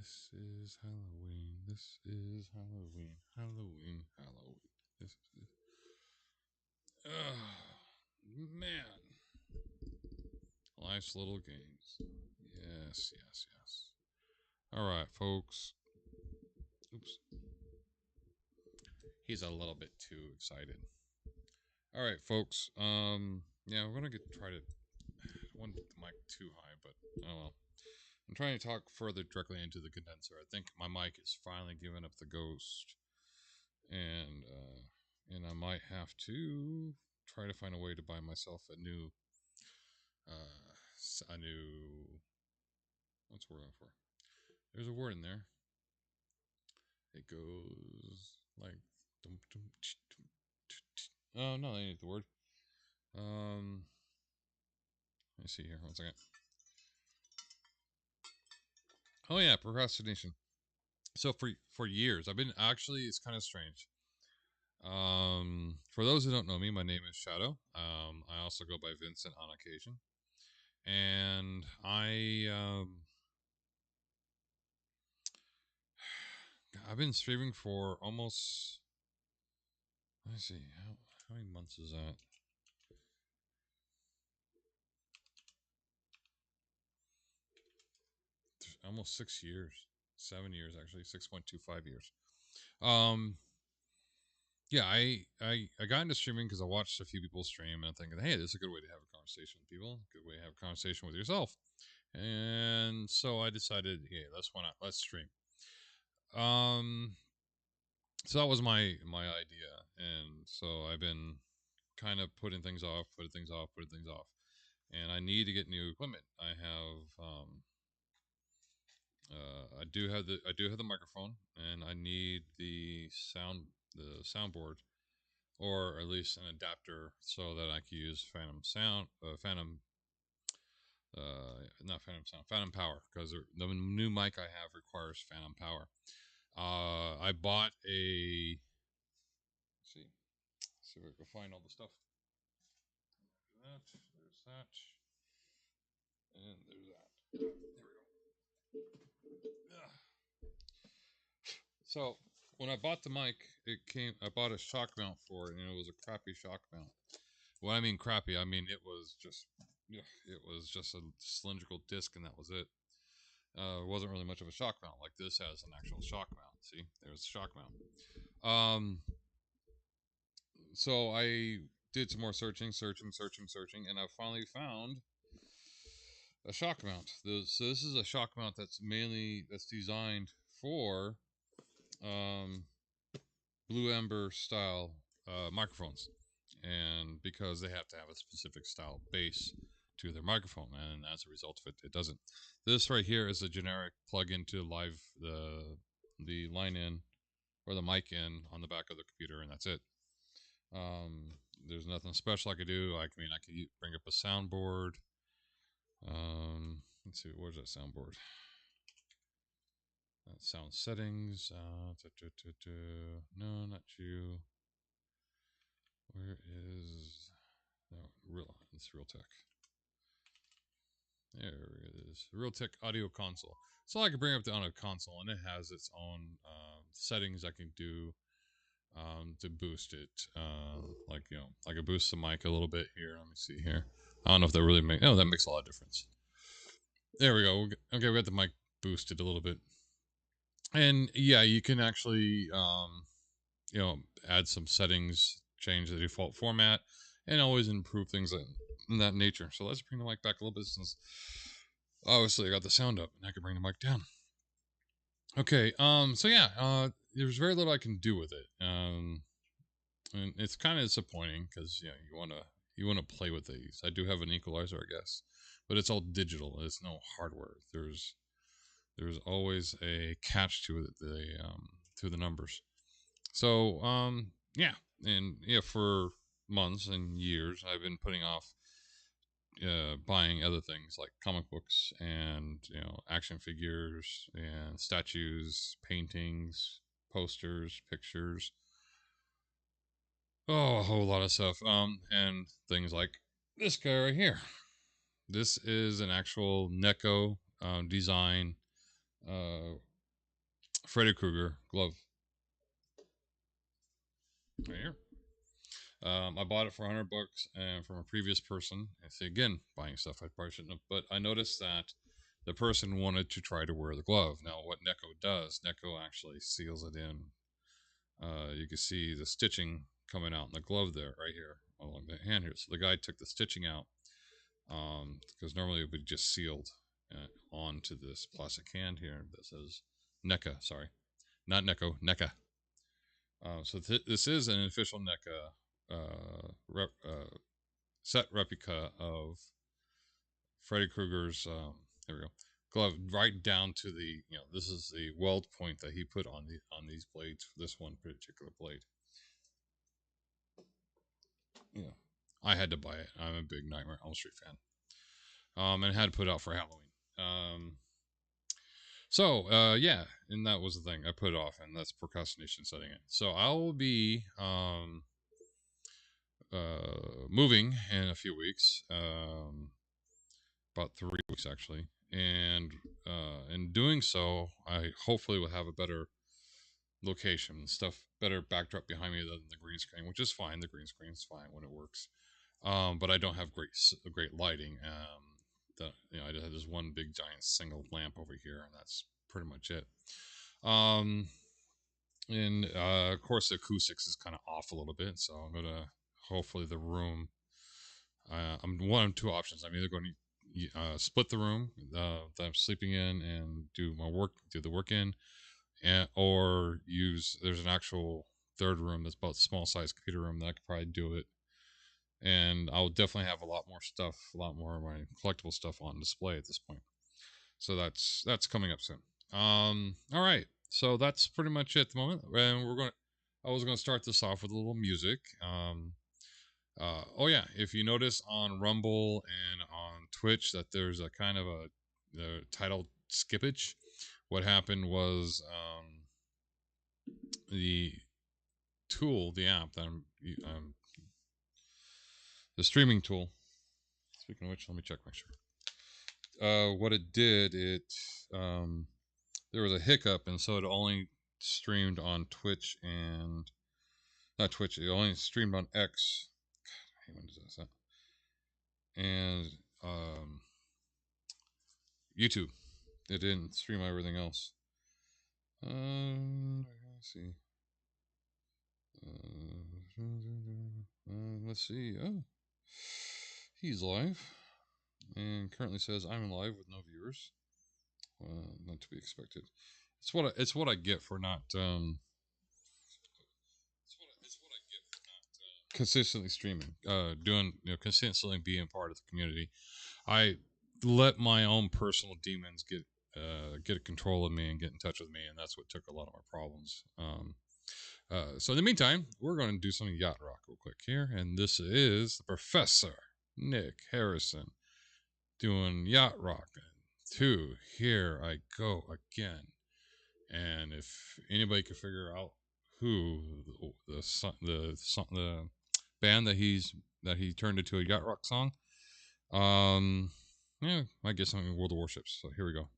This is Halloween. This is Halloween. Halloween. Halloween. This is. Oh, man. Life's little games. Yes, yes, yes. All right, folks. Oops. He's a little bit too excited. All right, folks. Yeah, we're gonna try to. I want the mic too high, but oh well. I'm trying to talk further directly into the condenser. I think my mic is finally giving up the ghost, and I might have to try to find a way to buy myself a new. What's the word I'm for? There's a word in there. It goes like. Oh no, that ain't the word. Um, let me see here. 1 second. Oh yeah, procrastination. So for years, I've been actually. It's kind of strange. For those who don't know me, my name is Shadow. I also go by Vincent on occasion, and I've been streaming for almost. Let me see how many months is that? Almost 6 years, 7 years actually, 6.25 years. Um, yeah, I got into streaming because I watched a few people stream and I'm thinking, hey, this is a good way to have a conversation with people, good way to have a conversation with yourself. And so I decided, yeah, let's stream. Um, so that was my idea, and so I've been kind of putting things off, and I need to get new equipment. I do have the microphone, and I need the soundboard, or at least an adapter so that I can use not Phantom sound, Phantom power, because the new mic I have requires Phantom power. I bought a. Let's see if I can find all the stuff. There's that, and there's that. There we go. So when I bought the mic, I bought a shock mount for it, and it was a crappy shock mount. When I mean crappy, I mean it was just, yeah, it was just a cylindrical disc, and that was it. It wasn't really much of a shock mount. Like this has an actual shock mount. See, there's a shock mount. So I did some more searching, and I finally found a shock mount. So this is a shock mount that's designed for um, Blue Ember style microphones, and because they have to have a specific style base to their microphone, and as a result of it, it doesn't. This right here is a generic plug into the line in or the mic in on the back of the computer, and that's it. There's nothing special I could do. I mean, I could bring up a soundboard. Let's see, where's that soundboard? Sound settings. No, not you. Where is? No, it's Realtek. There it is. Realtek audio console. So I can bring up the audio console, and it has its own settings I can do to boost it. Like I can boost the mic a little bit here. Let me see here. I don't know if that really makes. Oh, that makes a lot of difference. There we go. Okay, we got the mic boosted a little bit, and yeah, you can actually add some settings, change the default format, and always improve things in that nature. So let's bring the mic back a little bit, since obviously I got the sound up and I can bring the mic down. Okay, so yeah, there's very little I can do with it. And it's kind of disappointing because you want to play with these. I do have an equalizer, I guess, but it's all digital. It's no hardware. There's always a catch to it, to the numbers. So yeah, and yeah, for months and years I've been putting off buying other things like comic books and action figures and statues, paintings, posters, pictures. Oh, a whole lot of stuff. And things like this guy right here. This is an actual Neko design Freddy Krueger glove. Right here. I bought it for $100 and from a previous person. I say again, buying stuff I probably shouldn't have, but I noticed that the person wanted to try to wear the glove. Now, what Neko does, Neko actually seals it in. You can see the stitching coming out in the glove there, right here along the hand here. So the guy took the stitching out because normally it would be just sealed onto this plastic hand here that says NECA. Sorry, not Neko, NECA. So this is an official NECA set replica of Freddy Krueger's. There we go. Glove right down to the this is the weld point that he put on these blades for this one particular blade. Yeah, I had to buy it. I'm a big Nightmare on Elm Street fan. And had to put it out for Halloween. Yeah, and that was the thing. I put it off, and that's procrastination setting it. So I will be moving in a few weeks, about 3 weeks actually, and in doing so, I hopefully will have a better location, stuff, better backdrop behind me than the green screen, which is fine. The green screen is fine when it works, but I don't have great lighting. I just have this one big giant single lamp over here, and that's pretty much it. And of course, the acoustics is kind of off a little bit, so I'm gonna hopefully the room. I'm one of two options. I'm either going to split the room that I'm sleeping in and do the work in, or use. There's an actual third room that's about a small size computer room that I could probably do it. And I'll definitely have a lot more of my collectible stuff on display at this point. So that's coming up soon. All right, so that's pretty much it at the moment. And I was gonna start this off with a little music. Oh yeah, if you notice on Rumble and on Twitch that there's a kind of a title skippage. What happened was the app that the streaming tool. Speaking of which, let me check my shirt. What it did, there was a hiccup, and so it only streamed on Twitch and not Twitch. It only streamed on X. God, when does that? And YouTube. It didn't stream everything else. Let's see. Let's see. Oh, he's live, and currently says I'm live with no viewers. Not to be expected. It's what I get for not consistently streaming, doing consistently being part of the community. I let my own personal demons get control of me and get in touch with me, and that's what took a lot of my problems. So in the meantime, we're going to do some yacht rock real quick here, and this is the Professor Nick Harrison doing yacht rock. 2, here I go again. And if anybody could figure out who the band that he turned into a yacht rock song, yeah, I guess something World of Warships. So here we go.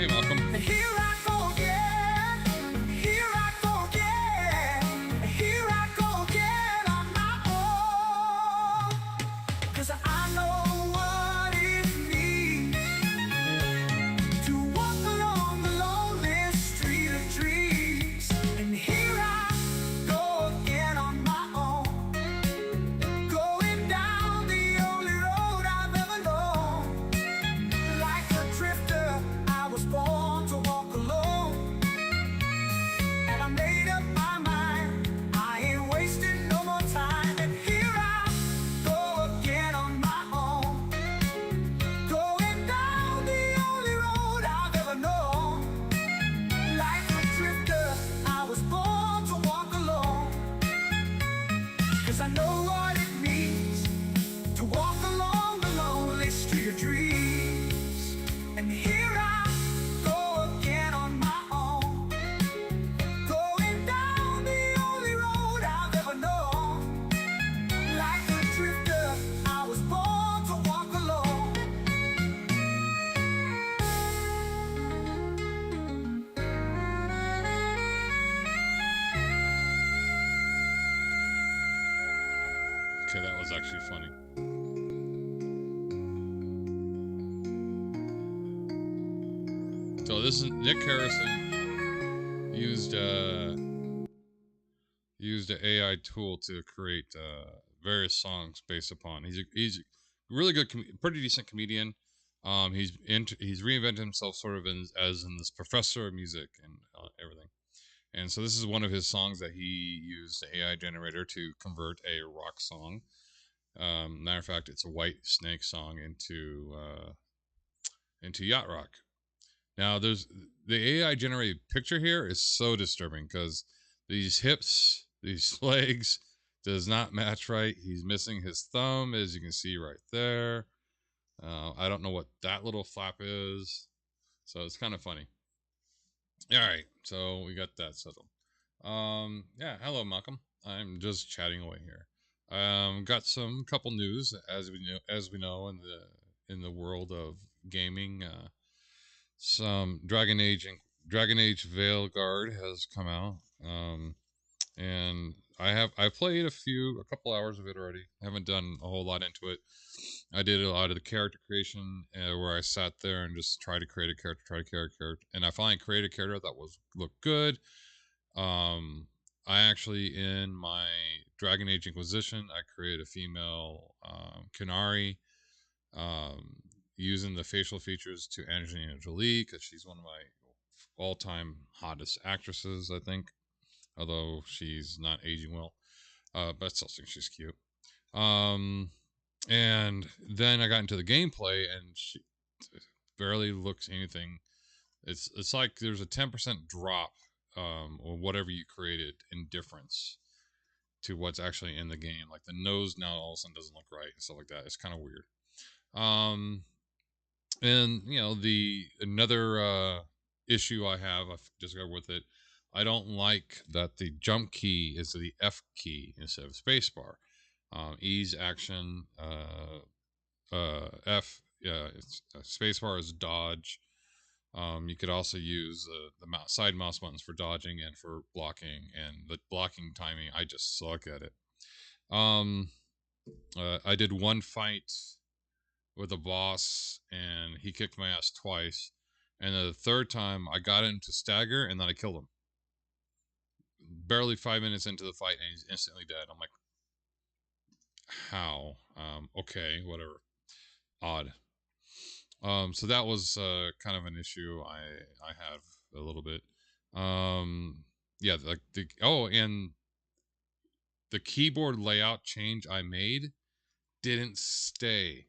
Hey, Malcolm. Here I go again. Here I go again. Here I go again on my own. 'Cause I know what it means to walk along the lonely street of dreams. And here I go again on my own. Going down the only road I've ever known. Like a drifter, I was born to walk alone. And I made up my mind, I ain't wasting no more time. And here I go again on my own. Going down the only road I've ever known. Like a drifter, I was born to walk alone. 'Cause I know what it means to walk along the lonely street of dreams. And here I go again on my own. Going down the only road I've ever known. Like a drifter, I was born to walk alone. Okay, that was actually funny. So this is Nick Harrison used an AI tool to create various songs based upon. He's a really good, pretty decent comedian. He's reinvented himself sort of as in this professor of music and everything. And so this is one of his songs that he used the AI generator to convert a rock song. Matter of fact, it's a White Snake song into yacht rock. Now, there's the AI generated picture here is so disturbing because these hips, these legs, does not match right. He's missing his thumb, as you can see right there. I don't know what that little flap is, so it's kind of funny. All right, so we got that settled. Yeah, hello, Malcolm. I'm just chatting away here. Got some couple news as we know in the world of gaming. Some Dragon Age Veilguard has come out, and I played a couple hours of it already. I haven't done a whole lot into it. I did a lot of the character creation where I sat there and just tried to create a character, and I finally created a character that looked good. I actually, in my Dragon Age Inquisition, I created a female Canary, using the facial features to Angelina Jolie because she's one of my all-time hottest actresses, I think. Although she's not aging well, but I still think she's cute. And then I got into the gameplay, and she barely looks anything. It's like there's a 10% drop, or whatever you created in difference to what's actually in the game. Like the nose now all of a sudden doesn't look right and stuff like that. It's kind of weird. And another issue I have discovered with it, I don't like that the jump key is the F key instead of spacebar. E's action, F, spacebar is dodge. You could also use the side mouse buttons for dodging and for blocking, and the blocking timing, I just suck at it. I did one fight with a boss, and he kicked my ass twice. And the third time, I got him to stagger, and then I killed him. Barely 5 minutes into the fight, and he's instantly dead. I'm like, how? Okay, whatever. Odd. So that was kind of an issue I have a little bit. Yeah, and the keyboard layout change I made didn't stay.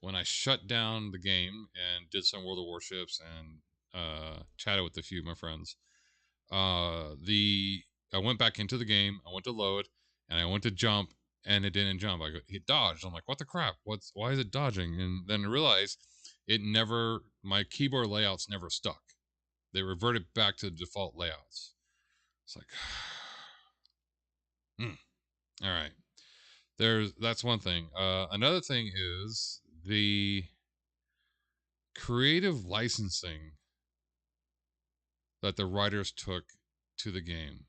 When I shut down the game and did some World of Warships and chatted with a few of my friends, I went back into the game. I went to load, and I went to jump, and it didn't jump. It dodged. I'm like, what the crap? Why is it dodging? And then I realized my keyboard layouts never stuck. They reverted back to the default layouts. It's like, all right. That's one thing. Another thing is the creative licensing that the writers took to the game.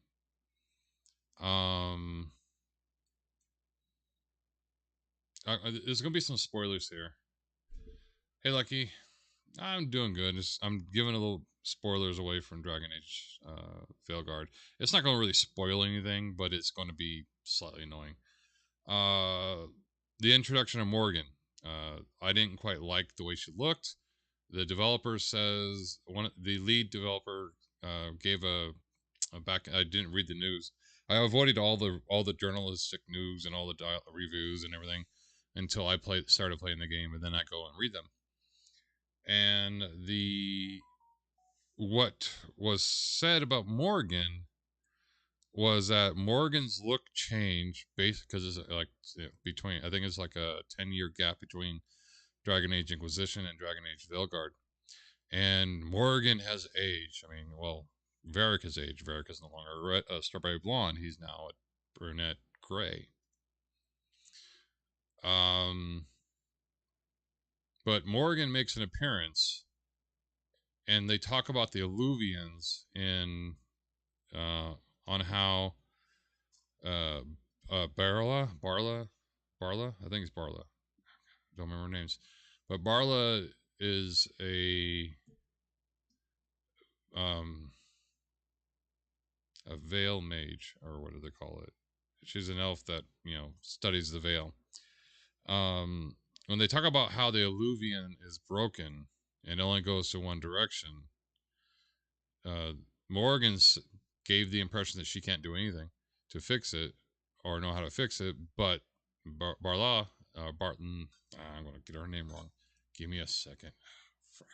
There's gonna be some spoilers here. Hey, Lucky, I'm doing good. I'm giving a little spoilers away from Dragon Age Veilguard. It's not going to really spoil anything, but it's going to be slightly annoying. The introduction of Morgan. I didn't quite like the way she looked. The developer says the lead developer gave a back. I didn't read the news. I avoided all the journalistic news and all the reviews and everything until I started playing the game, and then I go and read them. And what was said about Morgan was that Morgan's look changed based because it's like between, I think it's like a 10-year gap between Dragon Age Inquisition and Dragon Age Veilguard, and Morgan has aged. I mean, well, Varric has aged. Varric is no longer a strawberry blonde. He's now a brunette gray. But Morgan makes an appearance, and they talk about the Alluvians in on how Barla, I think it's Barla. Don't remember names, but Barla is um, a veil mage, or what do they call it? She's an elf that studies the veil. When they talk about how the Alluvian is broken and only goes to one direction, Morgan's gave the impression that she can't do anything to fix it or know how to fix it, but Barla, Barton, I'm going to get her name wrong. Give me a second. Frick.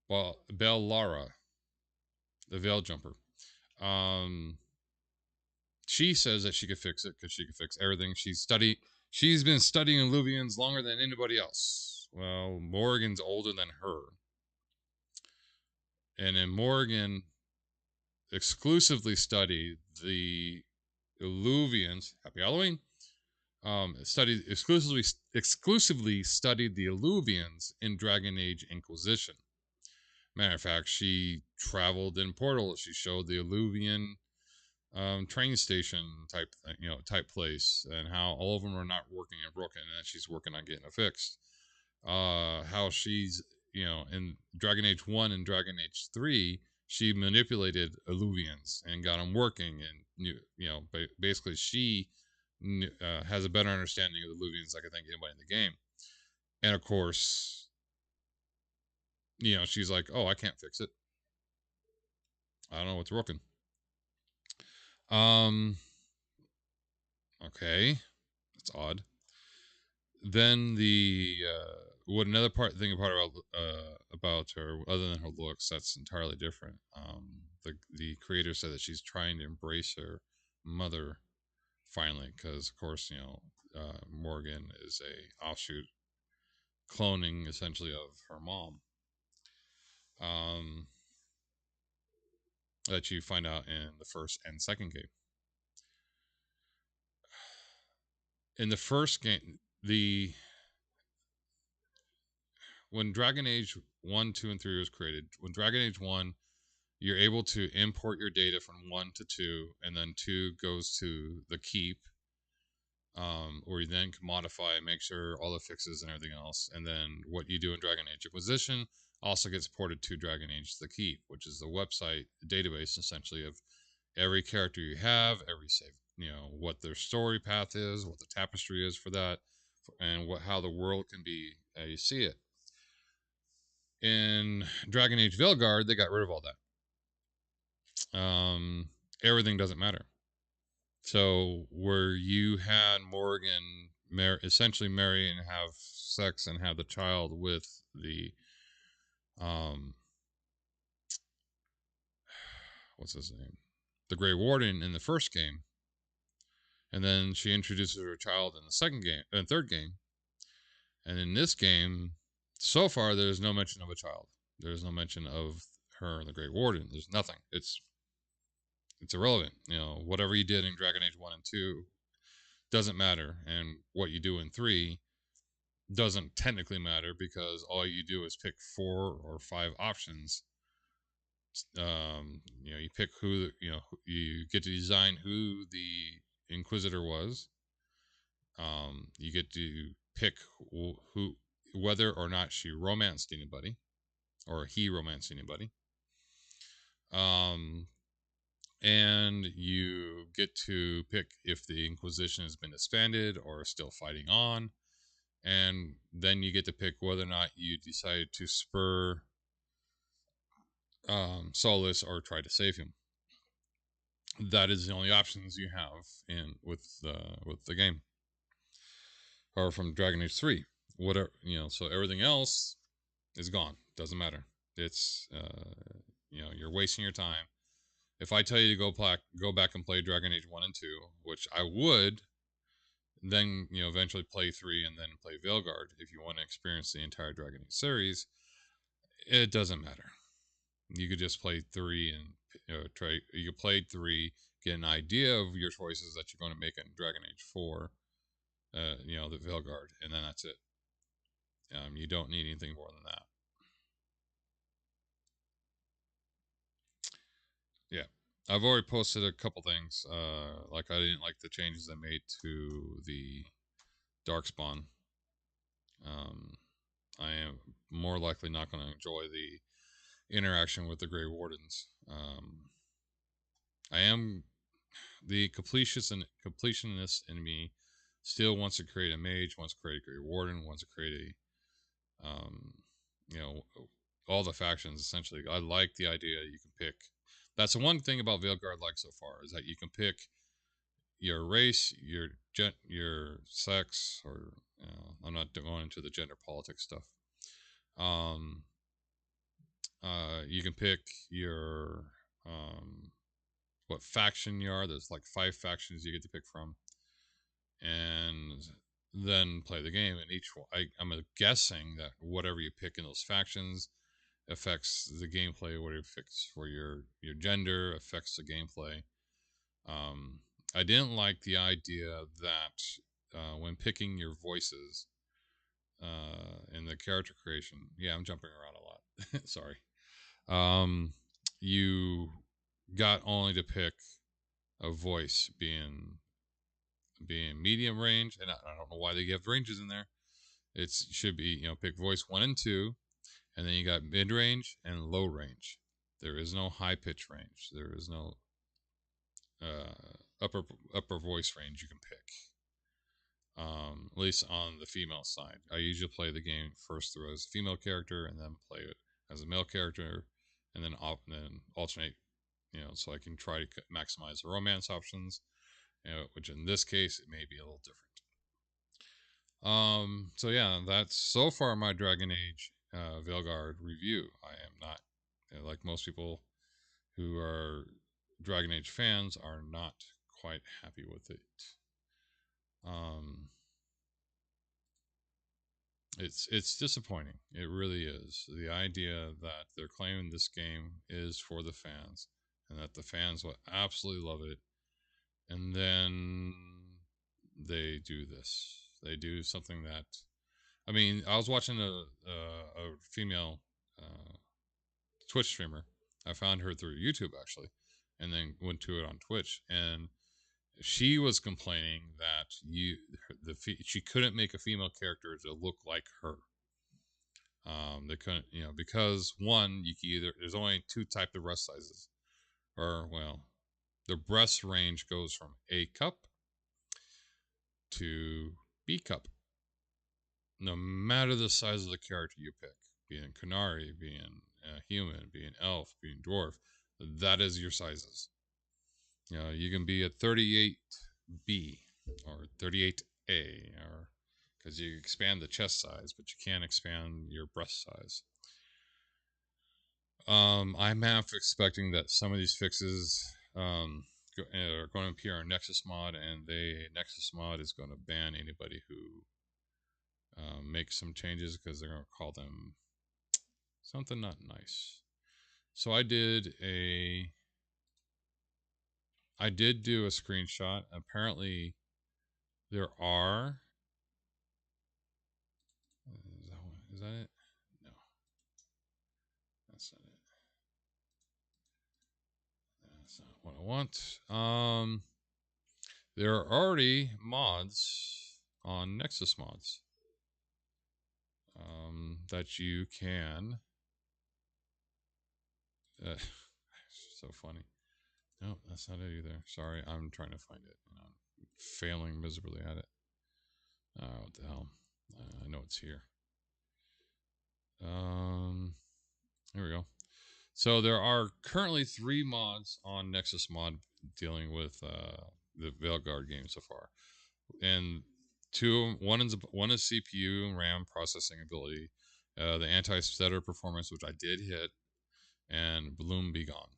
Well, Bellara, the Veil Jumper. She says that she could fix it because she could fix everything. She's been studying Alluvians longer than anybody else. Well, Morgan's older than her. And then Morgan exclusively studied the Alluvians. Happy Halloween. Studied exclusively studied the Alluvians in Dragon Age Inquisition. Matter of fact, she traveled in Portal. She showed the Alluvian train station type place, and how all of them are not working and broken, and she's working on getting it fixed. How she's in Dragon Age 1 and Dragon Age 3, she manipulated Alluvians and got them working, and basically she has a better understanding of the Alluvians like I think anybody in the game. And of course, she's like, oh, I can't fix it. I don't know what's broken. Okay, that's odd. Then what another thing about her, other than her looks, that's entirely different. The creator said that she's trying to embrace her mother finally, because of course Morgan is a offshoot, cloning essentially of her mom. That you find out in the first and second game. In the first game, when Dragon Age 1, 2, and 3 was created, when Dragon Age 1, you're able to import your data from 1 to 2, and then 2 goes to the keep, where you then can modify and make sure all the fixes and everything else. And then what you do in Dragon Age Inquisition also gets ported to Dragon Age The Keep, which is the website database essentially of every character you have, every save, what their story path is, what the tapestry is for that, and how the world can be you see it. In Dragon Age Veilguard, they got rid of all that. Everything doesn't matter. So where you had Morgan essentially marry and have sex and have the child with the what's his name, the Grey Warden in the first game, and then she introduces her child in the second game and third game, and in this game, so far there's no mention of a child. There's no mention of her and the Grey Warden. There's nothing. It's it's irrelevant. Whatever you did in Dragon Age 1 and 2 doesn't matter, and what you do in 3 doesn't technically matter because all you do is pick 4 or 5 options. You pick who, you get to design who the Inquisitor was. You get to pick who, whether or not she romanced anybody or he romanced anybody. And you get to pick if the Inquisition has been disbanded or still fighting on. And then you get to pick whether or not you decide to spur Solus or try to save him. That is the only options you have in with the game, or from Dragon Age 3. Whatever, so everything else is gone. Doesn't matter. It's you're wasting your time. If I tell you to go back and play Dragon Age 1 and 2, which I would, then eventually play 3 and then play Veilguard if you want to experience the entire Dragon Age series, it doesn't matter. You could just play 3 and try. You could play 3, get an idea of your choices that you're going to make in Dragon Age 4, the Veilguard, and then that's it. You don't need anything more than that. Yeah, I've already posted a couple things. Like I didn't like the changes they made to the Darkspawn. I am more likely not going to enjoy the interaction with the Grey Wardens. I am the completionist in me still wants to create a mage, wants to create a Grey Warden, wants to create a all the factions essentially. I like the idea that you can pick. That's the one thing about Veilguard like so far is that you can pick your race, your sex, or I'm not going into the gender politics stuff. Um, you can pick your what faction you are. There's like 5 factions you get to pick from, and then play the game. And each one, I'm guessing that whatever you pick in those factions affects the gameplay. What it affects for your gender affects the gameplay. I didn't like the idea that when picking your voices in the character creation, yeah, I'm jumping around a lot. Sorry. You got only to pick a voice being medium range, and I don't know why they give ranges in there. It should be pick voice 1 and 2, and then you got mid range and low range. There is no high pitch range. There is no upper voice range you can pick. At least on the female side, I usually play the game first through as a female character, and then play it as a male character, and then alternate. So I can try to maximize the romance options, which in this case it may be a little different. So yeah, that's so far my Dragon Age Veilguard review. I am not like most people who are Dragon Age fans are not quite happy with it. It's disappointing. It really is. The idea that they're claiming this game is for the fans and that the fans will absolutely love it, and then they do this. They do something that, I mean, I was watching a female Twitch streamer. I found her through YouTube actually, and then went to it on Twitch, and she was complaining that she couldn't make a female character to look like her. They couldn't, because one, you can either there's only 2 types of breast sizes, or well, the breast range goes from A cup to B cup. No matter the size of the character you pick, being Canary, being human, being elf, being dwarf, that is your sizes. You can be a 38B or 38A, or because you expand the chest size, but you can't expand your breast size. I'm half expecting that some of these fixes are going to appear on Nexus mod, and Nexus mod is going to ban anybody who makes some changes because they're going to call them something not nice. So I did a I did do a screenshot. Apparently, there are. Is that it? No, that's not it. That's not what I want. There are already mods on Nexus Mods that you can. So funny. No, that's not it either. Sorry, I'm trying to find it and I'm failing miserably at it. Oh, what the hell? I know it's here. Here we go. So there are currently 3 mods on Nexus Mod dealing with the Veilguard game so far, and one is CPU and RAM processing ability, the anti-stutter performance, which I did hit, and Bloom Be Gone.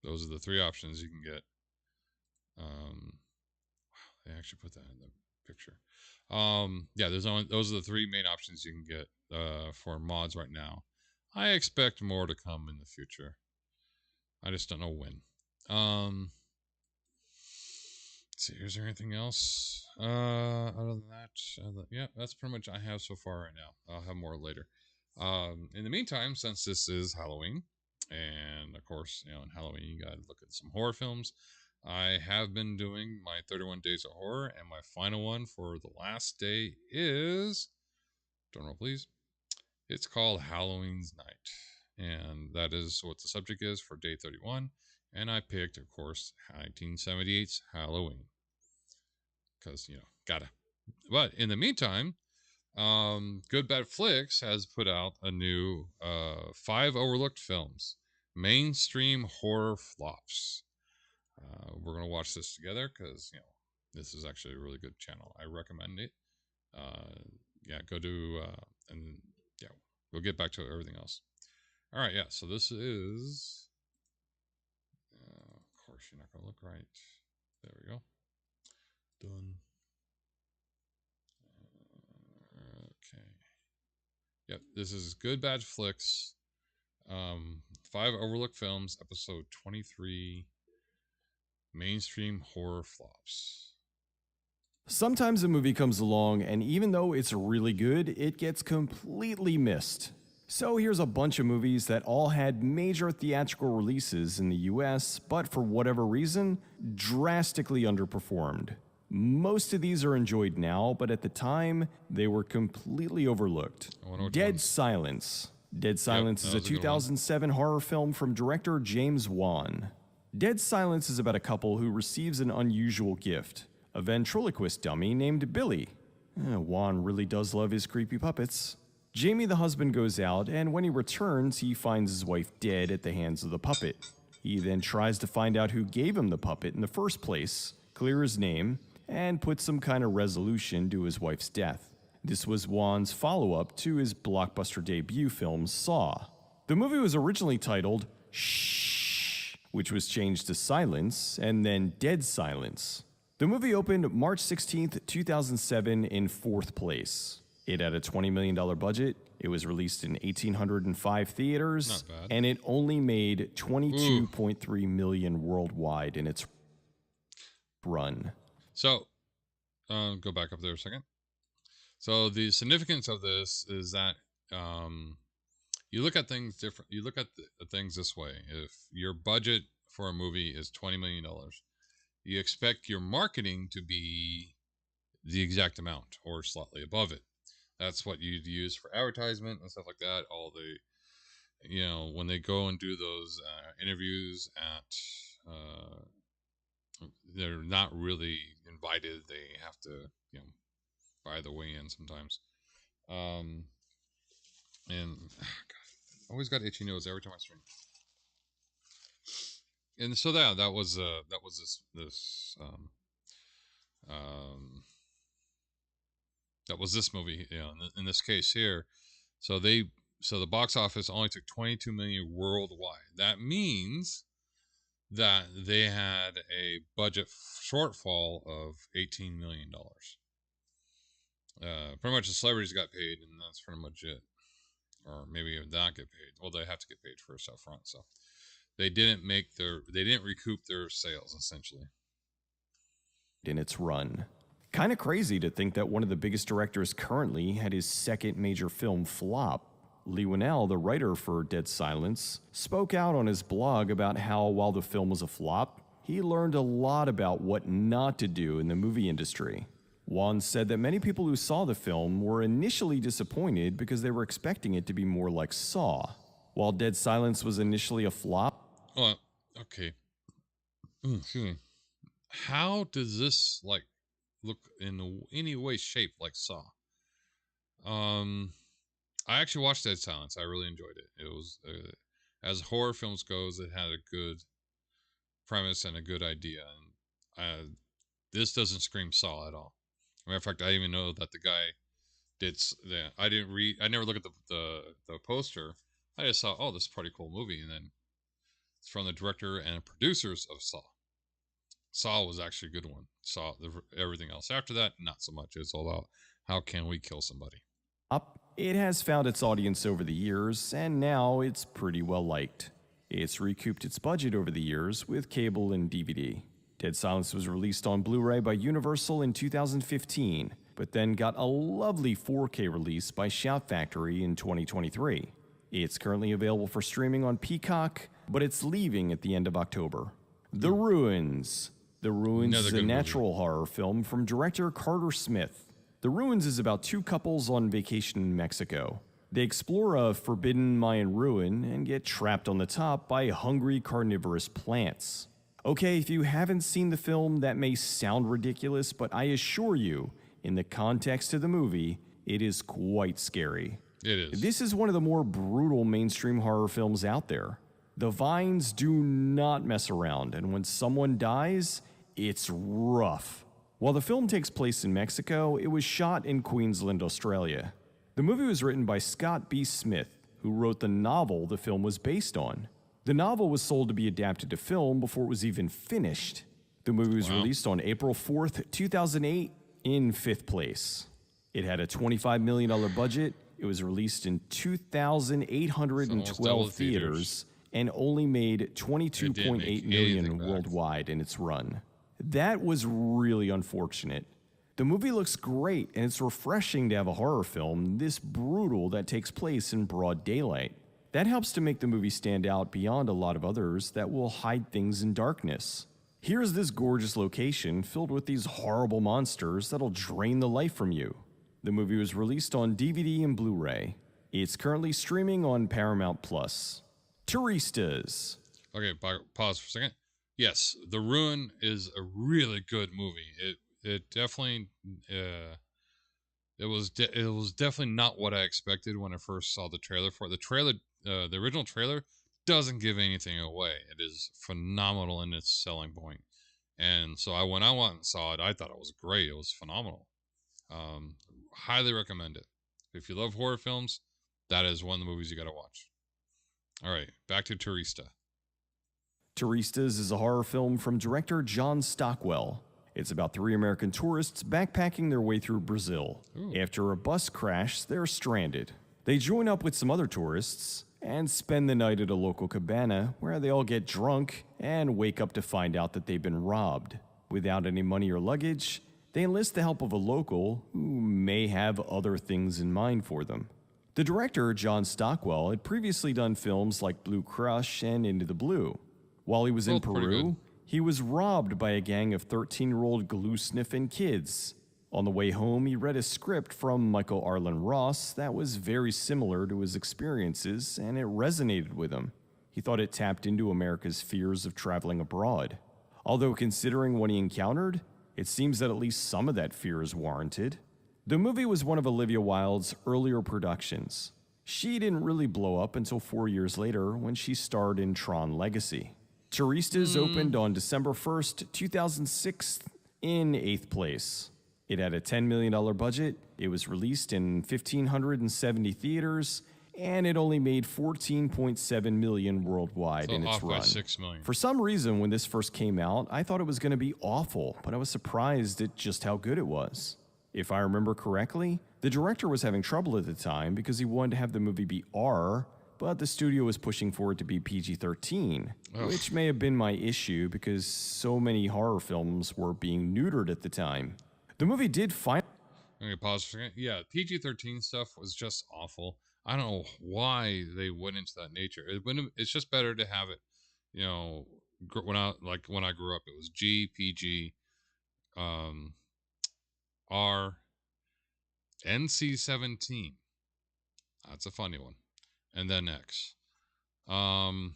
Those are the 3 options you can get. They actually put that in the picture. Yeah, those are the 3 main options you can get for mods right now. I expect more to come in the future. I just don't know when. Let's see, is there anything else? Other than that, yeah, that's pretty much I have so far right now. I'll have more later. In the meantime, since this is Halloween, and of course, in Halloween you gotta look at some horror films. I have been doing my 31 Days of Horror, and my final one for the last day is, drum roll please, it's called Halloween's Night, and that is what the subject is for day 31. And I picked, of course, 1978's Halloween, because gotta. But in the meantime, Good Bad Flicks has put out a new 5 overlooked films, mainstream horror flops. We're gonna watch this together because this is actually a really good channel. I recommend it. Yeah, go do and yeah, we'll get back to everything else. All right, yeah. So this is, of course, you're not gonna look right. There we go. Done. Okay. Yep. This is Good Bad Flicks. 5 overlooked films, episode 23. Mainstream horror flops. Sometimes a movie comes along, and even though it's really good, it gets completely missed. So here's a bunch of movies that all had major theatrical releases in the US, but for whatever reason, drastically underperformed. Most of these are enjoyed now, but at the time, they were completely overlooked. Dead Silence. Dead Silence is a 2007 horror film from director James Wan. Dead Silence is about a couple who receives an unusual gift, a ventriloquist dummy named Billy. Wan really does love his creepy puppets. Jamie, the husband, goes out, and when he returns, he finds his wife dead at the hands of the puppet. He then tries to find out who gave him the puppet in the first place, clear his name, and put some kind of resolution to his wife's death. This was Wan's follow-up to his blockbuster debut film, Saw. The movie was originally titled Shh, which was changed to Silence, and then Dead Silence. The movie opened March 16th, 2007 in 4th place. It had a $20 million budget, it was released in 1,805 theaters, and it only made $22.3 million worldwide in its run. So, go back up there a second. So the significance of this is that you look at things different. You look at things this way. If your budget for a movie is $20 million, you expect your marketing to be the exact amount or slightly above it. That's what you'd use for advertisement and stuff like that. All the, when they go and do those interviews at, they're not really invited. They have to, buy the way in sometimes. And God, I always got itchy nose every time I stream. And so that was this movie, in this case here. So the box office only took 22 million worldwide. That means that they had a budget shortfall of $18 million. Pretty much the celebrities got paid, and that's pretty much it. Or maybe not get paid. Well, they have to get paid first up front. So they didn't recoup their sales essentially. In its run. Kind of crazy to think that one of the biggest directors currently had his second major film flop. Lee Winnell, the writer for Dead Silence, spoke out on his blog about how, while the film was a flop, he learned a lot about what not to do in the movie industry. Wan said that many people who saw the film were initially disappointed because they were expecting it to be more like Saw. While Dead Silence was initially a flop, Oh, okay. How does this like look in any way shaped like Saw? I actually watched Dead Silence. I really enjoyed it. It was as horror films goes, it had a good premise and a good idea, and this doesn't scream Saw at all. Matter of fact, I even know that the guy did. I didn't read. I never looked at the poster. I just saw, oh, this is a pretty cool movie, and then it's from the director and producers of Saw. Saw was actually a good one. Saw everything else after that, not so much. It's all about how can we kill somebody. it has found its audience over the years, and now it's pretty well liked. It's recouped its budget over the years with cable and DVD. Dead Silence was released on Blu-ray by Universal in 2015, but then got a lovely 4K release by Shout Factory in 2023. It's currently available for streaming on Peacock, but it's leaving at the end of October. The Ruins. The Ruins is a natural horror film from director Carter Smith. The Ruins is about two couples on vacation in Mexico. They explore a forbidden Mayan ruin and get trapped on the top by hungry carnivorous plants. Okay, if you haven't seen the film, that may sound ridiculous, but I assure you, in the context of the movie, it is quite scary. It is. This is one of the more brutal mainstream horror films out there. The vines do not mess around, and when someone dies, it's rough. While the film takes place in Mexico, it was shot in Queensland, Australia. The movie was written by Scott B. Smith, who wrote the novel the film was based on. The novel was sold to be adapted to film before it was even finished. The movie was released on April 4th, 2008, in 5th place. It had a $25 million budget. It was released in 2,812 theaters and only made $22.8 million worldwide in its run. That was really unfortunate. The movie looks great, and it's refreshing to have a horror film this brutal that takes place in broad daylight. That helps to make the movie stand out beyond a lot of others that will hide things in darkness. Here's this gorgeous location filled with these horrible monsters that'll drain the life from you. The movie was released on DVD and Blu-ray. It's currently streaming on Paramount+. Turistas. Okay, pause for a second. Yes, The Ruin is a really good movie. It definitely it was definitely not what I expected when I first saw the trailer for it. The original trailer doesn't give anything away. It is phenomenal in its selling point. And so when I went and saw it, I thought it was great. It was phenomenal. Highly recommend it. If you love horror films, that is one of the movies you got to watch. All right, back to Turista. Turistas is a horror film from director John Stockwell. It's about 3 American tourists backpacking their way through Brazil. Ooh. After a bus crash, they're stranded. They join up with some other tourists and spend the night at a local cabana where they all get drunk and wake up to find out that they've been robbed. Without any money or luggage, they enlist the help of a local who may have other things in mind for them. The director, John Stockwell, had previously done films like Blue Crush and Into the Blue. While he was in Peru, he was robbed by a gang of 13-year-old glue-sniffing kids. On the way home, he read a script from Michael Arlen Ross that was very similar to his experiences, and it resonated with him. He thought it tapped into America's fears of traveling abroad. Although considering what he encountered, it seems that at least some of that fear is warranted. The movie was one of Olivia Wilde's earlier productions. She didn't really blow up until 4 years later when she starred in Tron Legacy. Turistas opened on December 1st, 2006, in 8th place. It had a $10 million budget, it was released in 1,570 theaters, and it only made $14.7 million worldwide in its run. $6 million. For some reason, when this first came out, I thought it was going to be awful, but I was surprised at just how good it was. If I remember correctly, the director was having trouble at the time because he wanted to have the movie be R, but the studio was pushing for it to be PG 13, Ugh. which may have been my issue because so many horror films were being neutered at the time. The movie did finally. Okay, pause for a second. Yeah, PG-13 stuff was just awful. I don't know why they went into that nature. It's just better to have it, you know, when I grew up, it was G, PG, um, R, NC-17. That's a funny one, and then X. Um,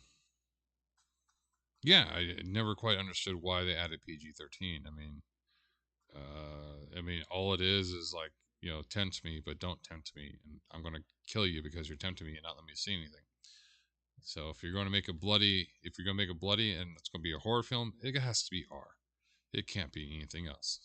yeah, I never quite understood why they added PG-13. All it is like, tempt me, but don't tempt me, and I'm gonna kill you because you're tempting me and not let me see anything. So if you're gonna make a bloody, and it's gonna be a horror film, it has to be R. It can't be anything else.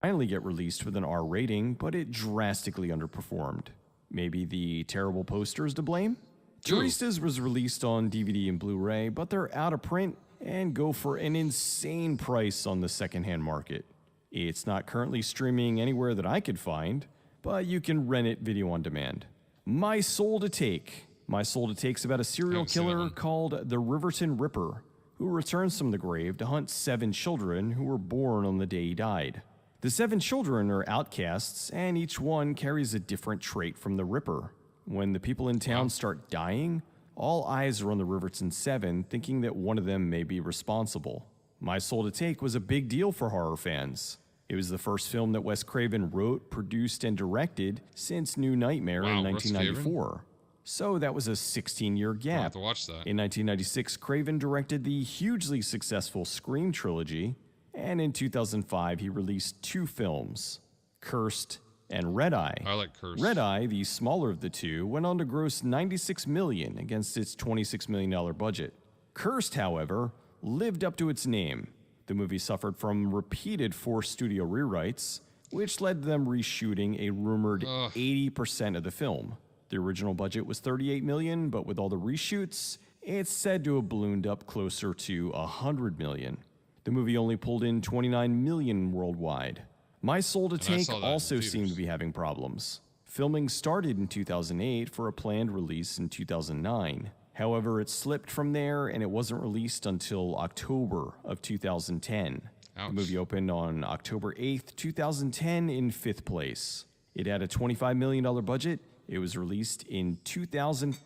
Finally get released with an R rating, but it drastically underperformed. Maybe the terrible posters to blame? Turistas was released on DVD and Blu ray, but they're out of print and go for an insane price on the secondhand market. It's not currently streaming anywhere that I could find, but you can rent it video on demand. My Soul to Take. My Soul to Take's about a serial killer called the Riverton Ripper, who returns from the grave to hunt 7 children who were born on the day he died. The 7 children are outcasts, and each one carries a different trait from the Ripper. When the people in town start dying, all eyes are on the Riverton 7, thinking that one of them may be responsible. My Soul to Take was a big deal for horror fans. It was the first film that Wes Craven wrote, produced, and directed since New Nightmare in 1994. So that was a 16-year gap. I'll have to watch that. In 1996, Craven directed the hugely successful Scream trilogy, and in 2005 he released 2 films, Cursed and Red Eye. I like Cursed. Red Eye, the smaller of the two, went on to gross $96 million against its $26 million budget. Cursed, however, lived up to its name. The movie suffered from repeated forced studio rewrites, which led to them reshooting a rumored 80% of the film. The original budget was $38 million, but with all the reshoots, it's said to have ballooned up closer to $100 million. The movie only pulled in $29 million worldwide. My Soul to Take also seemed to be having problems. Filming started in 2008 for a planned release in 2009. However, it slipped from there and it wasn't released until October of 2010. Ouch. The movie opened on October 8th, 2010 in 5th place. It had a $25 million budget. It was released in 2000.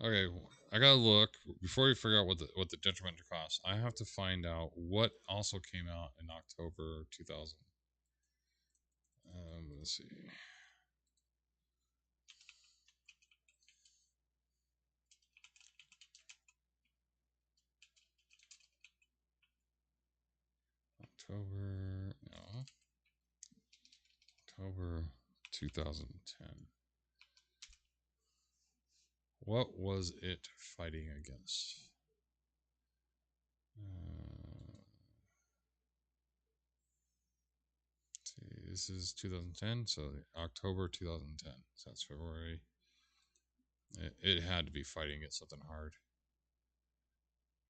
Okay, I gotta look before we figure out what the detriment costs. I have to find out what also came out in October 2000. Let's see. October 2010. What was it fighting against? See, this is 2010, so October 2010. So that's February. It had to be fighting against something hard.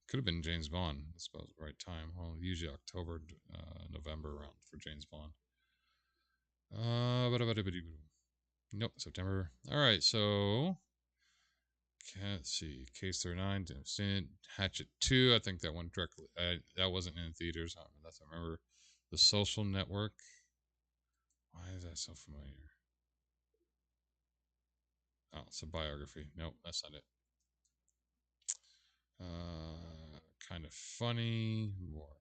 Could have been James Bond. That's about the right time. Well, usually October, November around for James Bond. Nope, September. All right, so let's see. Case 39, didn't see it. Hatchet 2, I think that went directly. That wasn't in theaters. I remember. The Social Network. Why is that so familiar? Oh, it's a biography. Nope, that's not it. Kind of funny. More.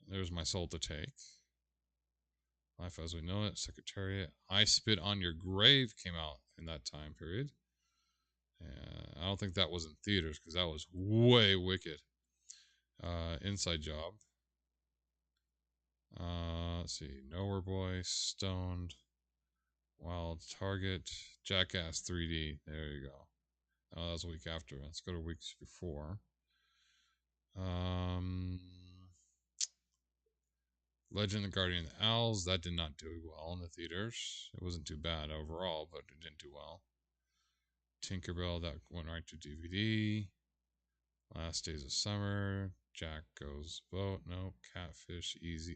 There's My Soul to Take. Life as We Know It. Secretariat. I Spit on Your Grave came out in that time period. I don't think that was in theaters because that was way wicked. Inside Job. Let's see. Nowhere Boy. Stoned. Wild Target. Jackass 3D. There you go. Oh, that was a week after. Let's go to weeks before. Legend of the Guardian of the Owls. That did not do well in the theaters. It wasn't too bad overall, but it didn't do well. Tinkerbell, that went right to DVD. Last Days of Summer. Jack Goes Boat. Nope. Catfish. Easy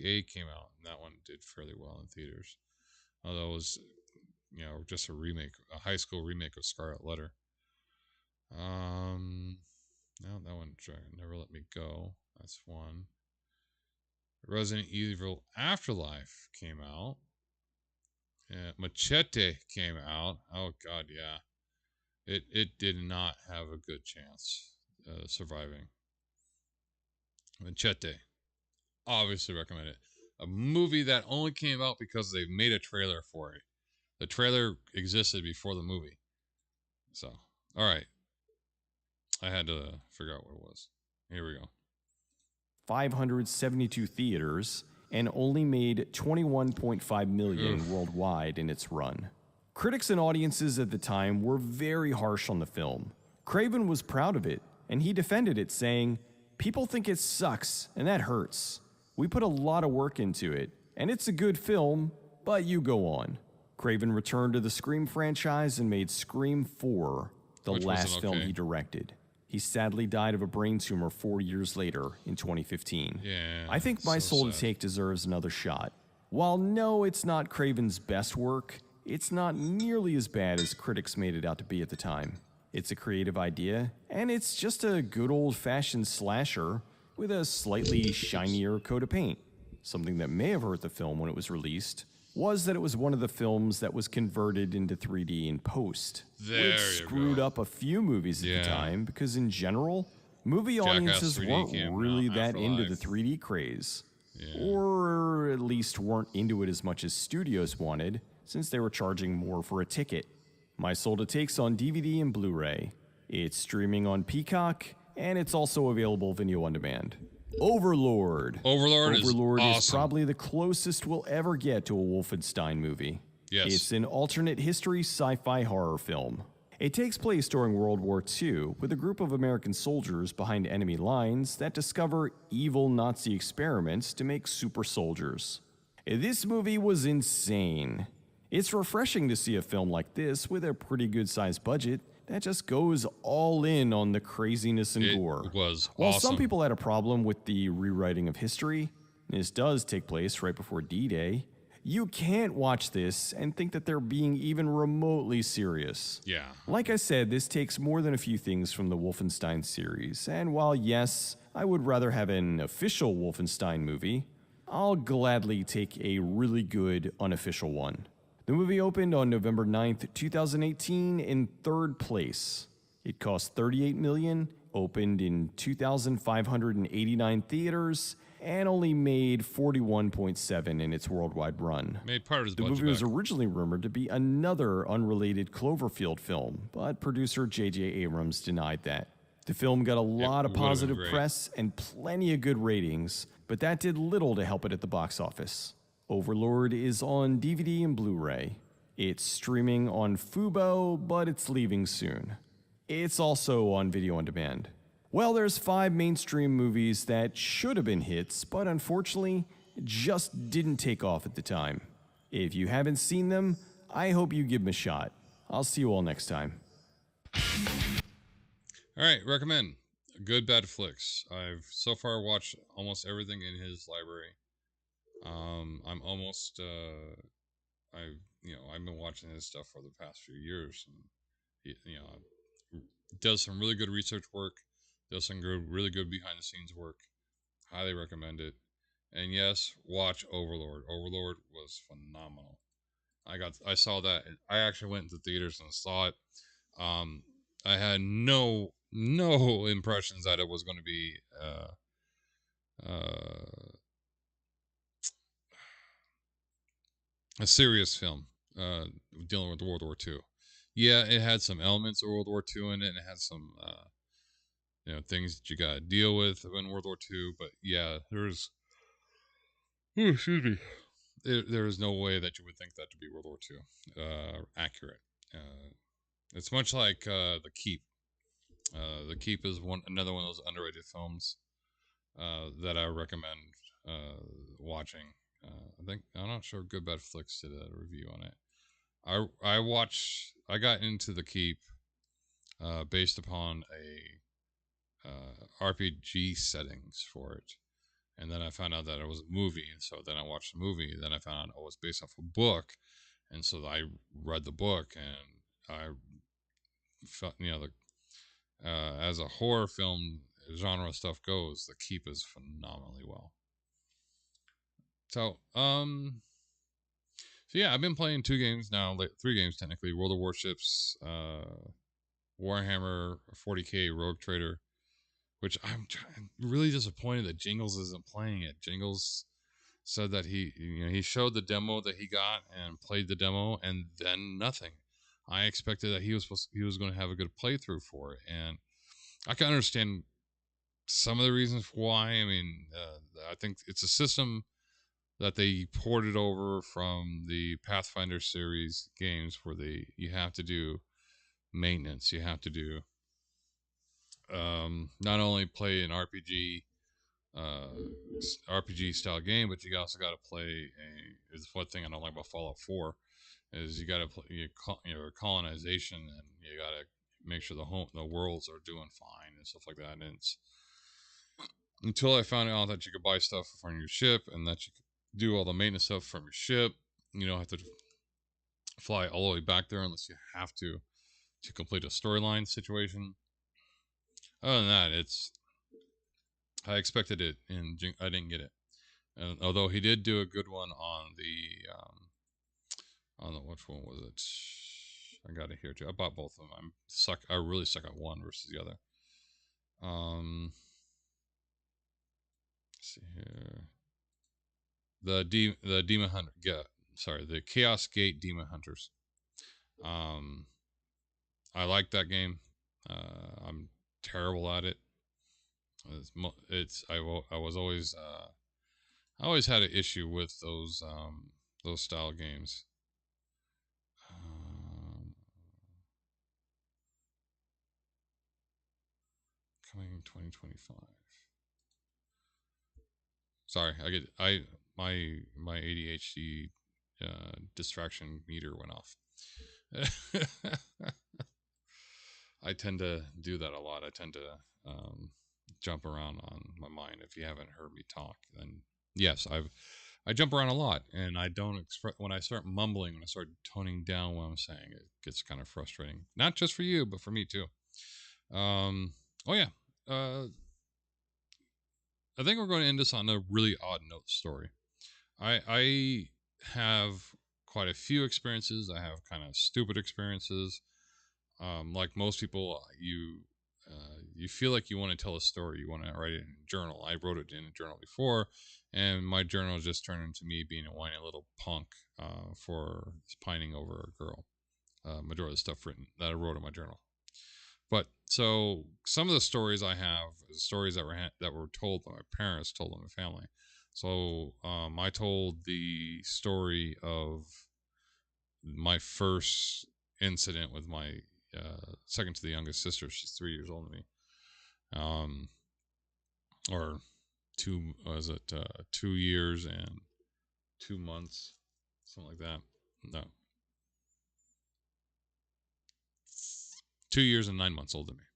A came out, and that one did fairly well in theaters. Although it was just a remake, a high school remake of Scarlet Letter. No, that one Never Let Me Go. That's one. Resident Evil Afterlife came out. Machete came out. Oh God, yeah. It did not have a good chance surviving. Machete, obviously recommend it. A movie that only came out because they made a trailer for it. The trailer existed before the movie. So, all right. I had to figure out what it was. Here we go. 572 theaters and only made 21.5 million worldwide in its run. Critics and audiences at the time were very harsh on the film. Craven was proud of it, and he defended it, saying, "People think it sucks, and that hurts. We put a lot of work into it, and it's a good film, but you go on." Craven returned to the Scream franchise and made Scream 4, the last film he directed. He sadly died of a brain tumor 4 years later in 2015. Yeah, I think My so Soul sad. to Take deserves another shot. While no, it's not Craven's best work, it's not nearly as bad as critics made it out to be at the time. It's a creative idea, and it's just a good old-fashioned slasher with a slightly shinier coat of paint. Something that may have hurt the film when it was released was that it was one of the films that was converted into 3D in post, There which you screwed go. up a few movies at Yeah. the time because in general, movie Jackass audiences 3D weren't came really out that into the Afterlife. 3D craze. Yeah. Or at least weren't into it as much as studios wanted, since they were charging more for a ticket. My Soul to Take's on DVD and Blu-ray. It's streaming on Peacock, and it's also available video on demand. Overlord. Overlord is awesome. probably the closest we'll ever get to a Wolfenstein movie. Yes. It's an alternate history sci-fi horror film. It takes place during World War II with a group of American soldiers behind enemy lines that discover evil Nazi experiments to make super soldiers. This movie was insane. It's refreshing to see a film like this with a pretty good sized budget that just goes all in on the craziness and It gore. was While awesome. some people had a problem with the rewriting of history, this does take place right before D-Day, you can't watch this and think that they're being even remotely serious. Yeah. Like I said, this takes more than a few things from the Wolfenstein series, and while yes, I would rather have an official Wolfenstein movie, I'll gladly take a really good unofficial one. The movie opened on November 9th, 2018 in third place. It cost $38 million, opened in 2,589 theaters, and only made $41.7 in its worldwide run. Made part of his The budget movie was back. originally rumored to be another unrelated Cloverfield film, but producer J.J. Abrams denied that. The film got a lot of would've been positive great. press and plenty of good ratings, but that did little to help it at the box office. Overlord is on DVD and Blu-ray. It's streaming on Fubo, but it's leaving soon. It's also on video on demand. Well, there's 5 mainstream movies that should have been hits, but unfortunately just didn't take off at the time. If you haven't seen them, I hope you give them a shot. I'll see you all next time. All right, recommend Good Bad Flicks. I've so far watched almost everything in his library. I'm almost I've been watching his stuff for the past few years, and he does some really good research work, does some really good behind the scenes work. Highly recommend it. And yes, watch Overlord. Overlord was phenomenal. I saw that. I actually went into theaters and saw it. I had no impressions that it was going to be a serious film dealing with World War II. Yeah, it had some elements of World War II in it, and it had some things that you got to deal with in World War II. But yeah, excuse me. There is no way that you would think that to be World War II accurate. It's much like The Keep. The Keep is another one of those underrated films that I recommend watching. I'm not sure Good Bad Flicks did a review on it. I got into The Keep based upon a RPG settings for it, and then I found out that it was a movie, and so then I watched the movie. Then I found out it was based off a book, And so I read the book, and I felt, as a horror film genre stuff goes, The Keep is phenomenally well. So yeah, I've been playing 2 games now, 3 games technically: World of Warships, Warhammer 40k Rogue Trader, which I'm really disappointed that Jingles isn't playing it. Jingles said that he showed the demo that he got and played the demo, and then nothing. I expected that he was going to have a good playthrough for it, and I can understand some of the reasons why. I mean, I think it's a system that they ported over from the Pathfinder series games, where you have to do maintenance, you have to do not only play an uh, RPG style game, but you also got to play a. Is one thing I don't like about Fallout 4 is you got to play colonization, and you got to make sure the worlds are doing fine and stuff like that. And it's until I found out that you could buy stuff from your ship and that you could do all the maintenance stuff from your ship. You don't have to fly all the way back there unless you have to complete a storyline situation. Other than that, I expected it, and I didn't get it. And although he did do a good one on the which one was it? I got it here too. I bought both of them. I really suck at one versus the other. Let's see here. The Demon Hunter. The Chaos Gate Demon Hunters. I like that game. I'm terrible at it. I was always I always had an issue with those style games. Coming in 2025. Sorry, my ADHD distraction meter went off. I tend to do that a lot. I tend to jump around on my mind. If you haven't heard me talk, then yes, I jump around a lot, and I don't express when I start mumbling. When I start toning down what I'm saying, it gets kind of frustrating. Not just for you, but for me too. Oh yeah. I think we're going to end this on a really odd note story. I have quite a few experiences. I have kind of stupid experiences. Like most people, you feel like you want to tell a story. You want to write it in a journal. I wrote it in a journal before, and my journal just turned into me being a whiny little punk for pining over a girl. Majority of the stuff written that I wrote in my journal. But so some of the stories I have is stories that were told by my parents, told by my family. So I told the story of my first incident with my second to the youngest sister. She's 3 years older than me. Or 2 years and 2 months, something like that. No, 2 years and 9 months older than me.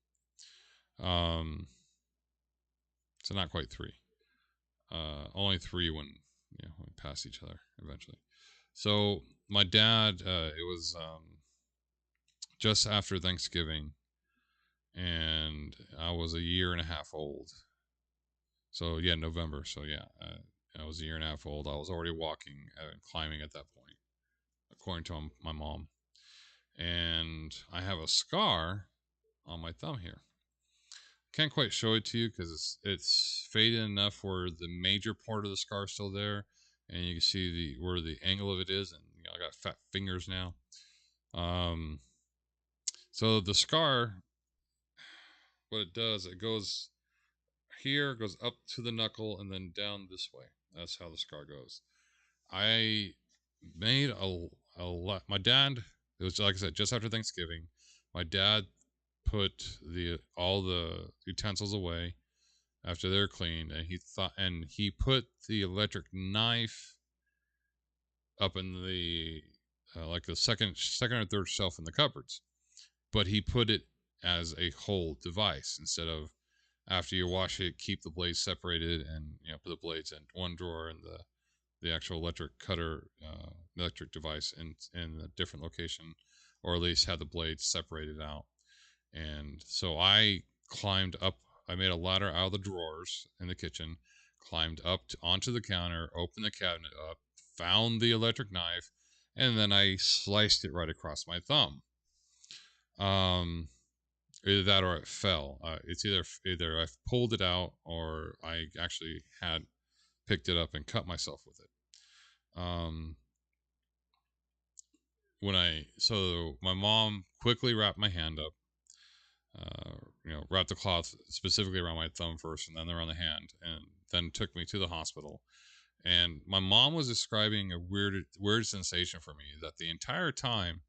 So not quite 3. Only 3 when we pass each other eventually. So my dad, it was just after Thanksgiving, and I was a year and a half old. So yeah, November. So yeah, I was a year and a half old. I was already walking and climbing at that point, according to my mom. And I have a scar on my thumb here. Can't quite show it to you because it's faded enough where the major part of the scar is still there, and you can see where the angle of it is, and I got fat fingers now. So the scar, what it does, it goes here, goes up to the knuckle, and then down this way. That's how the scar goes. I made a lot. My dad, it was like I said, just after Thanksgiving. My dad put all the utensils away after they're cleaned, and he put the electric knife up in the like the second or third shelf in the cupboards, but he put it as a whole device instead of after you wash it, keep the blades separated and put the blades in one drawer and the actual electric cutter, electric device in a different location, or at least had the blades separated out. And so I climbed up. I made a ladder out of the drawers in the kitchen, climbed up onto the counter, opened the cabinet up, found the electric knife, and then I sliced it right across my thumb. Um, Either that or it fell. It's either I pulled it out or I actually had picked it up and cut myself with it. So my mom quickly wrapped my hand up. Wrapped the cloth specifically around my thumb first, and then around the hand, and then took me to the hospital. And my mom was describing a weird sensation for me that the entire time,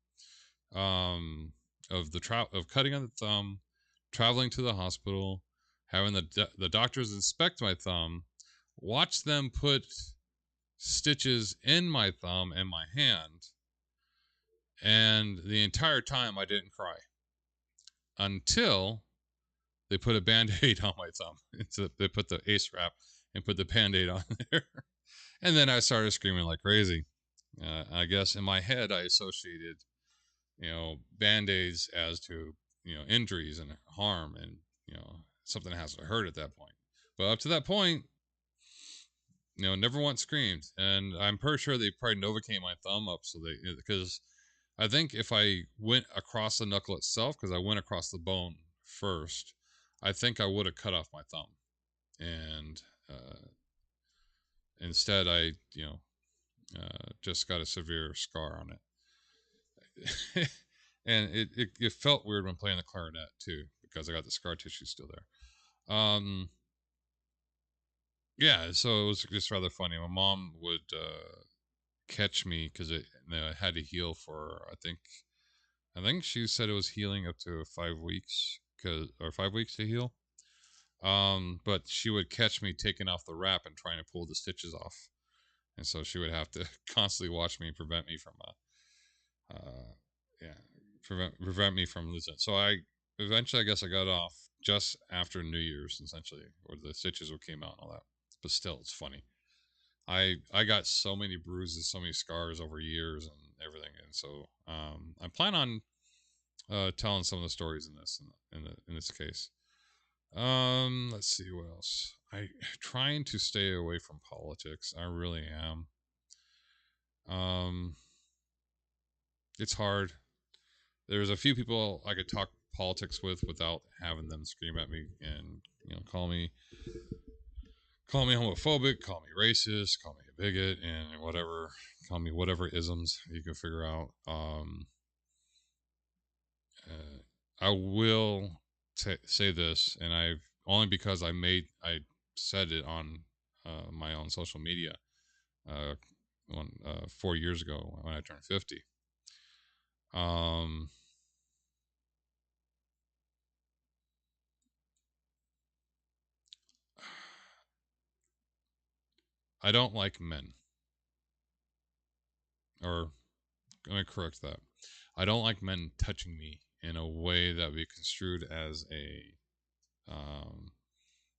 of of cutting on the thumb, traveling to the hospital, having the doctors inspect my thumb, watch them put stitches in my thumb and my hand, and the entire time I didn't cry until they put a band-aid on my thumb. They put the ace wrap and put the band-aid on there. And then I started screaming like crazy. I guess in my head I associated, band-aids as to, injuries and harm, and, something has to hurt at that point. But up to that point, never once screamed. And I'm pretty sure they probably Novocaine my thumb up because I think if I went across the knuckle itself, because I went across the bone first, I think I would have cut off my thumb. And instead, I, just got a severe scar on it. And it felt weird when playing the clarinet, too, because I got the scar tissue still there. Yeah, so it was just rather funny. My mom would catch me because it had to heal for, I think she said it was healing up to 5 weeks, 5 weeks to heal. But she would catch me taking off the wrap and trying to pull the stitches off, and so she would have to constantly watch me, prevent me from prevent me from losing it. So I eventually, I guess, I got off just after New Year's, essentially, where the stitches came out and all that. But still, it's funny. I got so many bruises, so many scars over years and everything, and so I plan on telling some of the stories in this case. Let's see what else. I trying to stay away from politics. I really am. It's hard. There's a few people I could talk politics with without having them scream at me and call me homophobic, call me racist, call me a bigot, and whatever. Call me whatever isms you can figure out. I will say this, and I've only because I said it on my own social media 4 years ago when I turned 50. I don't like men. Or let me correct that. I don't like men touching me in a way that would be construed as a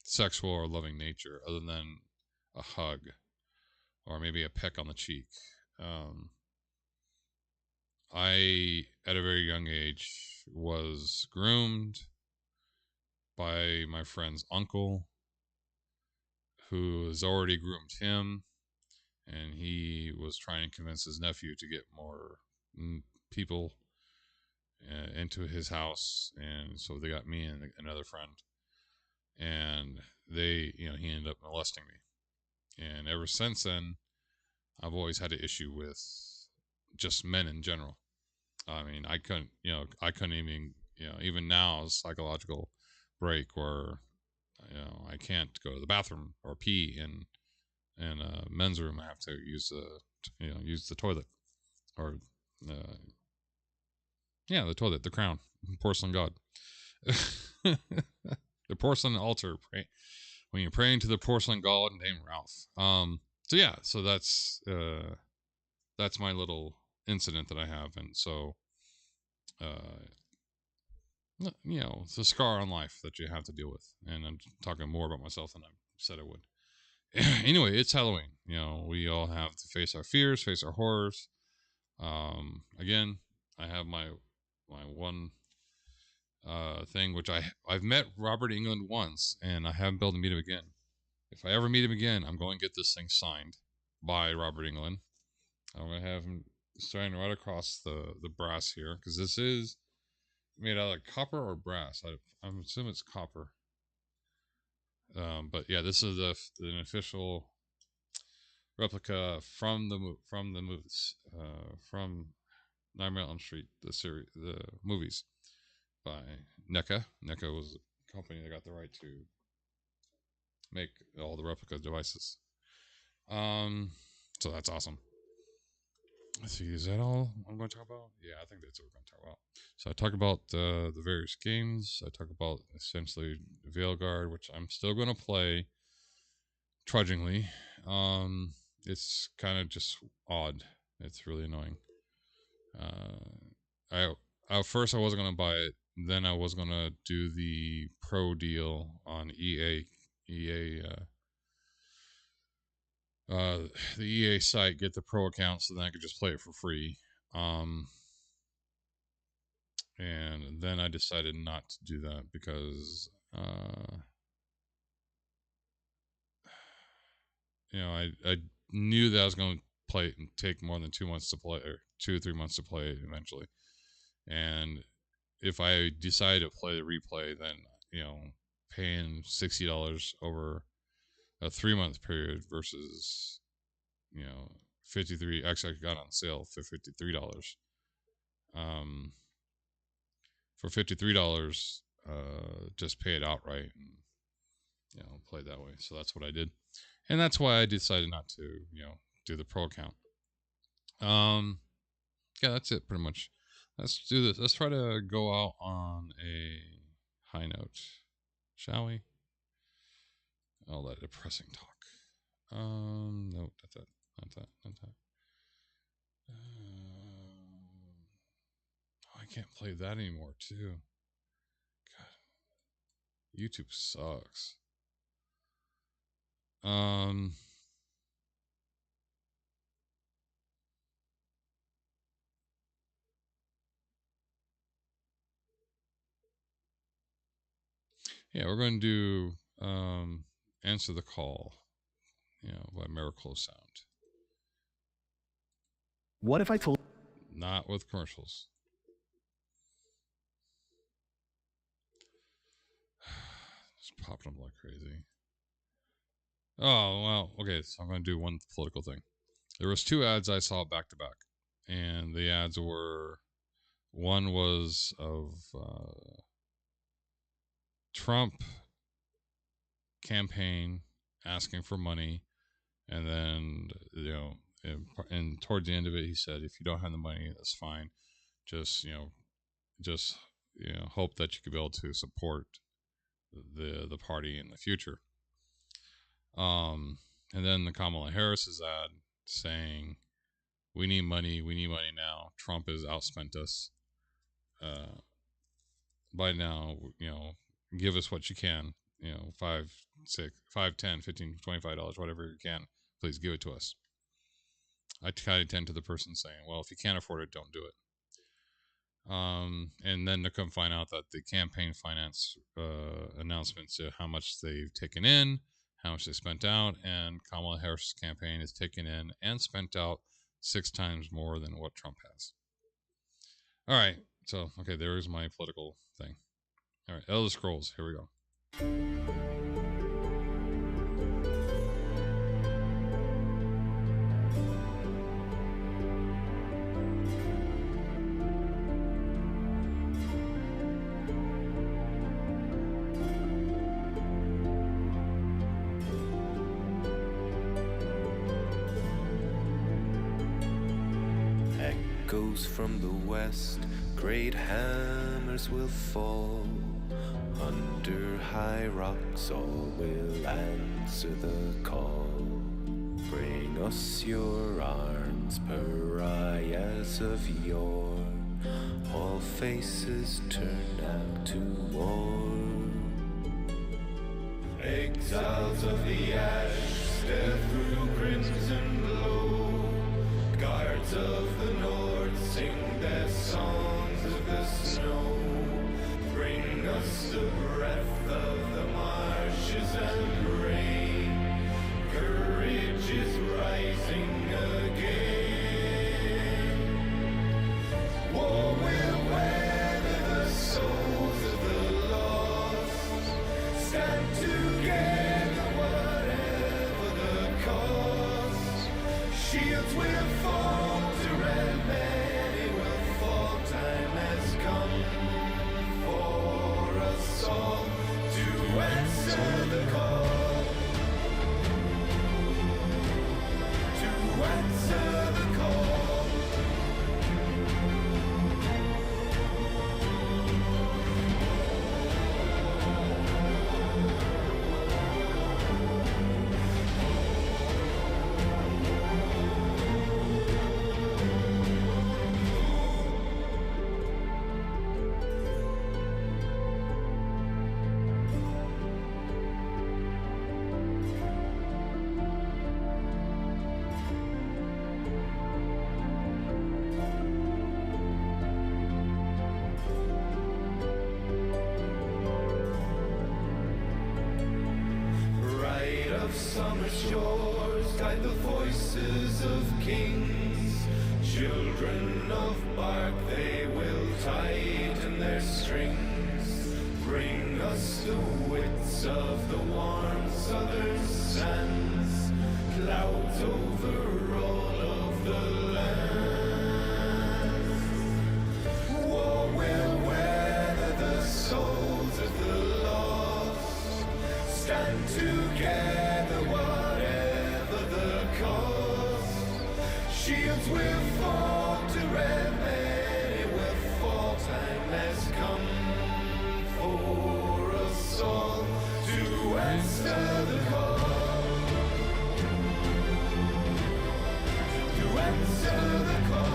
sexual or loving nature, other than a hug or maybe a peck on the cheek. I, at a very young age, was groomed by my friend's uncle, who has already groomed him, and he was trying to convince his nephew to get more people into his house, and so they got me and another friend, and he ended up molesting me, and ever since then, I've always had an issue with just men in general. I mean, I couldn't even now, psychological break where, I can't go to the bathroom or pee in a men's room. I have to use the toilet, or the toilet, the crown, porcelain god, the porcelain altar. When you're praying to the porcelain god named Ralph. So that's my little incident that I have, and so it's a scar on life that you have to deal with, and I'm talking more about myself than I said I would. anyway, it's Halloween. We all have to face our fears, face our horrors. Again, I have my one thing, which I've met Robert England once, and I haven't been able to meet him again. If I ever meet him again, I'm going to get this thing signed by Robert England. I'm going to have him sign right across the brass here, because this is made out of copper or brass. I'm assuming it's copper. But yeah, this is an official replica from the movies, from Nightmare on Elm Street, the movies by NECA. NECA was the company that got the right to make all the replica devices. So that's awesome. Let's see, is that all I'm going to talk about? Yeah, I think that's what we're going to talk about. So I talk about the various games. I talk about essentially Veilguard, which I'm still going to play trudgingly. It's kind of just odd. It's really annoying. At first I wasn't going to buy it. Then I was going to do the pro deal on EA, the EA site, get the pro account so then I could just play it for free. And then I decided not to do that because, I knew that I was going to play it and take more than 2 months to play, or 2 or 3 months to play it eventually. And if I decided to play the replay, then, paying $60 over a 3-month period versus, 53. Actually, I got on sale for $53. For $53, just pay it outright and play that way. So that's what I did, and that's why I decided not to do the pro account. Yeah, that's it pretty much. Let's do this. Let's try to go out on a high note, shall we? All that depressing talk. No, not that. I can't play that anymore, too. God, YouTube sucks. Yeah, we're going to do Answer the Call, by Miracle Sound. What if I told... Not with commercials. Just popping up like crazy. Oh, well, okay, so I'm going to do one political thing. There was 2 ads I saw back to back, and the ads were, one was of Trump campaign asking for money, and then and toward the end of it he said, if you don't have the money, that's fine, just hope that you could be able to support the party in the future. And then the Kamala Harris's ad saying, we need money now, Trump has outspent us, by now, give us what you can, $5, $6, $5, $10, $15, $25, whatever you can, please give it to us. I kind of tend to the person saying, well, if you can't afford it, don't do it. And then to come find out that the campaign finance announcements of how much they've taken in, how much they spent out, and Kamala Harris' campaign has taken in and spent out 6 times more than what Trump has. All right, so, okay, there's my political thing. All right, Elder Scrolls, here we go. Echoes from the west, great hammers will fall. Under high rocks all will answer the call. Bring us your arms, pariahs of yore. All faces turn out to war. Exiles of the ash, Shields will falter and many will fall. Time has come for us all to answer the call. To answer the call. Right of summer shores guide the voices of kings. Children of bark, they will tighten their strings. Bring us the wits of the warm southern sands. Clouds over all of the land. War will weather the souls of the lost. Stand together, whatever the cost. Shields will falter and many will fall. Time has come for us all to answer the call. To answer the call.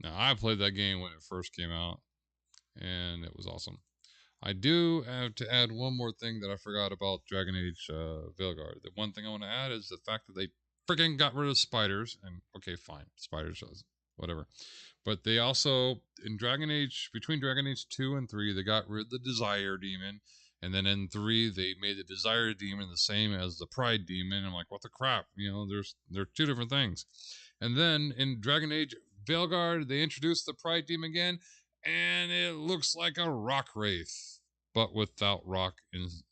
Now, I played that game when it first came out, and it was awesome. I do have to add one more thing that I forgot about Dragon Age Veilguard. The one thing I want to add is the fact that they freaking got rid of spiders. And okay, fine, spiders, whatever. But they also, in Dragon Age, between Dragon Age 2 and 3, they got rid of the Desire Demon. And then in 3, they made the Desire Demon the same as the Pride Demon. I'm like, what the crap? You know, they're two different things. And then in Dragon Age Veilguard, they introduced the Pride Demon again, and it looks like a rock wraith, but without rock.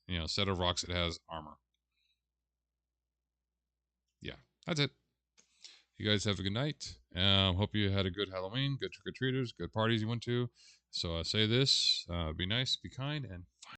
Instead of rocks, it has armor. Yeah, that's it. You guys have a good night. Hope you had a good Halloween, good trick or treaters, good parties you went to. So I say this: be nice, be kind, and